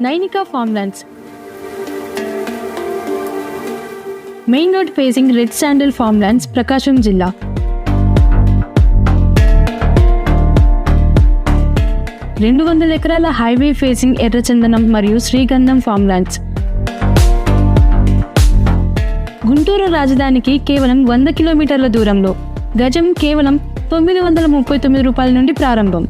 Nainika Farmlands. Main road facing Red Sandal Farmlands, Prakasham Jilla. రెండు వందల ఎకరాల highway facing ఎర్రచందనం మరియు శ్రీగంధం ఫార్మ్లాండ్స్. గుంటూరు రాజధానికి కేవలం 100 కిలోమీటర్ల దూరంలో. గజం కేవలం 939 రూపాయల నుండి ప్రారంభం.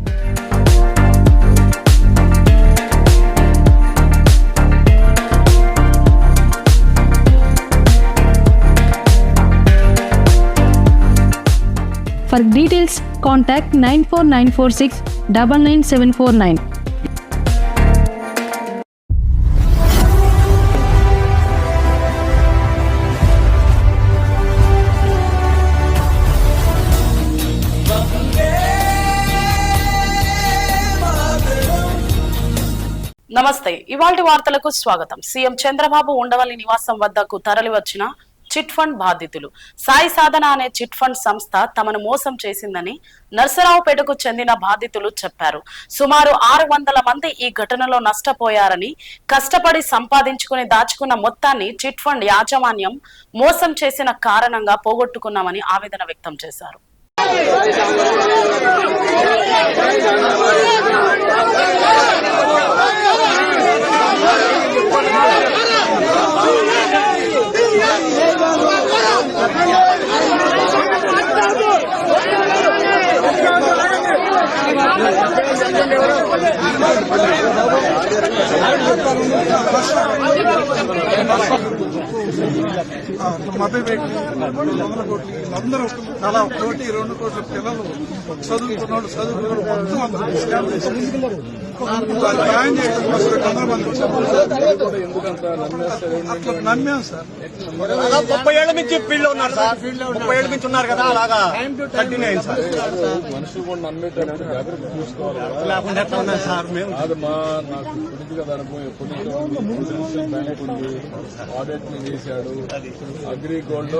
For details, contact 94946 99749. నమస్తే. ఇవాల్టి వార్తలకు స్వాగతం. సీఎం చంద్రబాబు ఉండవల్లి నివాసం వద్దకు తరలివచ్చిన చిట్ ఫండ్ బాధితులు. సాయి సాధన అనే చిట్ ఫండ్ సంస్థ తమను మోసం చేసిందని నర్సరావుపేటకు చెందిన బాధితులు చెప్పారు. సుమారు 600 మంది ఈ ఘటనలో నష్టపోయారని, కష్టపడి సంపాదించుకుని దాచుకున్న మొత్తాన్ని చిట్ ఫండ్ యాజమాన్యం మోసం చేసిన కారణంగా పోగొట్టుకున్నామని ఆవేదన వ్యక్తం చేశారు. అందరూ చాలా 1-2 కోట్ల పిల్లలు చదువుకున్నాడు న్యాయం చేయడం కోసం 100 మంది అట్లా నమ్మాం సార్. 30 ఏళ్ల నుంచి ఫీల్డ్ లో ఉన్నారు సార్. 30 ఏళ్ల నుంచి ఉన్నారు కదా, అలాగా కంటిన్యూ అయింది సార్. మనుషులు కూడా నమ్మేటప్పుడు జాగ్రత్త చూసుకోవాలి. లేకుండా ఎట్లా ఉన్నాయి సార్? మేము అది నాకు పుడికి కదా అనుభవం. ఎప్పటి నుంచో బ్యాంక్ ఉంది, ఆడిట్ చేశాడు. అగ్రి గోల్డ్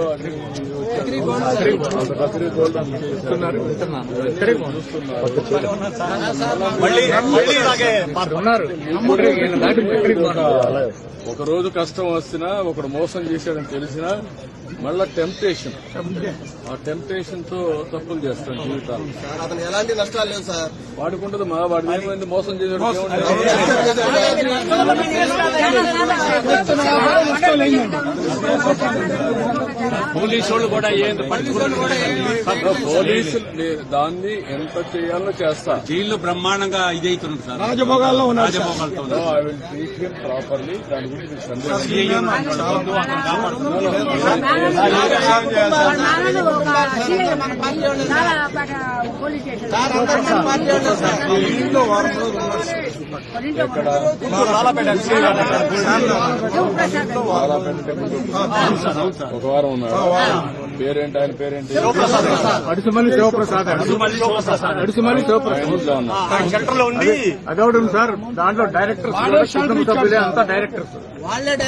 ఒక రోజు కష్టం వస్తున్నా ఒకడు మోసం చేశాడని తెలిసినా మళ్ళా టెంప్టేషన్, ఆ టెంప్టేషన్ తో తప్పులు చేస్తాం జీవితాలు. అతను ఎలాంటి నష్టాలు లేవు సార్. వాడుకుంటుంది మా వాడి ఏమైంది మోసం చేశాడు. పోలీసు వాళ్ళు కూడా పోలీసులు దాన్ని ఎంత చేయాలో చేస్తా. జైల్లో బ్రహ్మాండంగా ఇదైతుంది సార్. రాజభోగాల్లో రాజభోగాలతో I will treat him properly. దాని గురించి ఒక వారం ఉన్నాడు. పేరేంటి ఆయన? పేరేంటి? అడుసుమల్లి శివప్రసాద్. సెంటర్ లో ఉండి అదవడం సార్. దాంట్లో డైరెక్టర్స్ సభ్యులే అంతా డైరెక్టర్స్.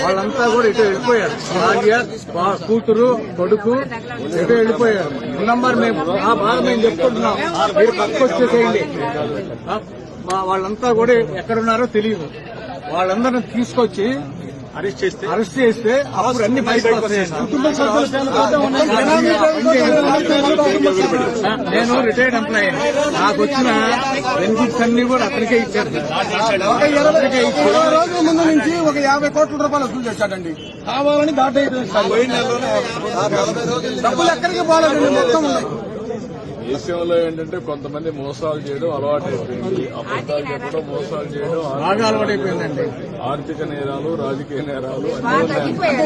వాళ్ళంతా కూడా ఇటు వెళ్ళిపోయారు. భార్య, కూతురు, కొడుకు ఇటు వెళ్ళిపోయారు. నంబర్ మేము ఆ బాధ మేము చెప్పుకుంటున్నాం. మీరు పక్కకు వచ్చేసేయండి. వాళ్ళంతా కూడా ఎక్కడున్నారో తెలియదు. వాళ్ళందరినీ తీసుకొచ్చి అరెస్ట్ చేస్తే అప్పుడు అన్ని బయటకు వస్తాయి. నేను రిటైర్డ్ ఎంప్లాయీ. నాకు వచ్చిన బెనిఫిట్స్ అన్ని కూడా అక్కడికే ఇచ్చారు. 20 రోజుల ముందు నుంచి ఒక 50 కోట్ల రూపాయలు వసూలు చేశాడండి. కావాలని దాటైపోయింది. డబ్బులు ఎక్కడికి పోలేదండి, మొత్తం ఉన్నాయి. దేశంలో ఏంటంటే కొంతమంది మోసాలు చేయడం అలవాటు అయిపోయింది. అబద్దాలు చెప్పడం, మోసాలు చేయడం అలవాటైపోయిందండి. ఆర్థిక నేరాలు, రాజకీయ నేరాలు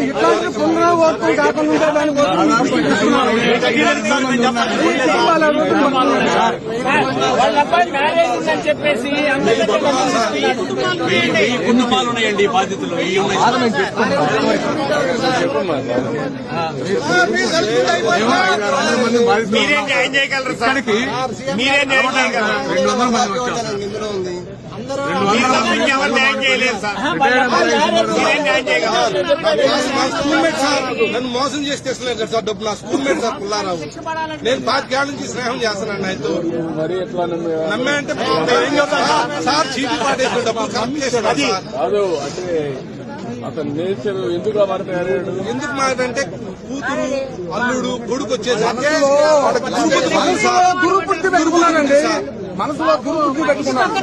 ఇట్లాంటి పునరావృతం కాకుండా చెప్పేసి కుటుంబాలు ఉన్నాయండి బాధితులు. మీరేం న్యాయం చేయగలరు సార్? మీరేం న్యాయం చేయగలరు? 200 మంది వచ్చారు. ఎవరు న్యాయం చేయలేదు స్కూల్ మేట్ సార్ నన్ను మోసం చేసి తెస్తలేదు కదా సార్ డబ్బు. నా స్కూల్ మేట్ సార్ పుల్లారావు. నేను 5 ఏళ్ల నుంచి స్నేహం చేస్తున్నాను ఆయనతో. మరి ఎట్లా నమ్మే అంటే ఏం చెప్తాను సార్, చీటీ పాటేసిన డబ్బులు కంపెనీ కాదు అంటే అతని నేచర్ ఎందుకు ఆ మాట తయారయ్యాడు? ఎందుకు మాటంటే కూతురు అల్లుడు కొడుకు వచ్చేసరికి దురుపుట్టి పెట్టుకున్నానండి, మనసులో దురుపుట్టి పెట్టుకున్నాను.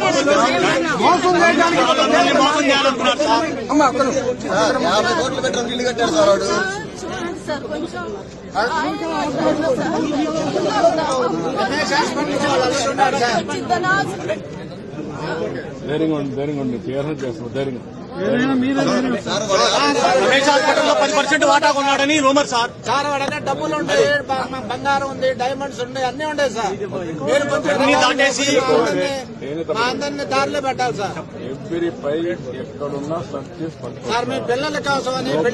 మోసం చేయడానికి అమ్మ అతను 50 కోట్లు పెట్టుకుని ఇల్లు కట్టాడు సార్ వాడు. ధైర్యంగా ఉండి క్లియర్ చేస్తాం. ధైర్యంగా రమేష్ హాస్పిటల్లో 10% వాటా కొన్నాడని రూమర్ సార్. సార్ వాడనే డబ్బులు ఉంటాయి, బంగారం ఉంది, డైమండ్స్ ఉన్నాయి, అన్ని ఉంటాయి సార్. మీరు అన్ని దాటేసి మా అందరినీ దారిలో పెట్టాలి సార్. ఎవ్రీ పై ఎక్కడున్నా సర్చ్ చేసి పట్టుకోవాలి. సార్ మీ పిల్లల కోసం అని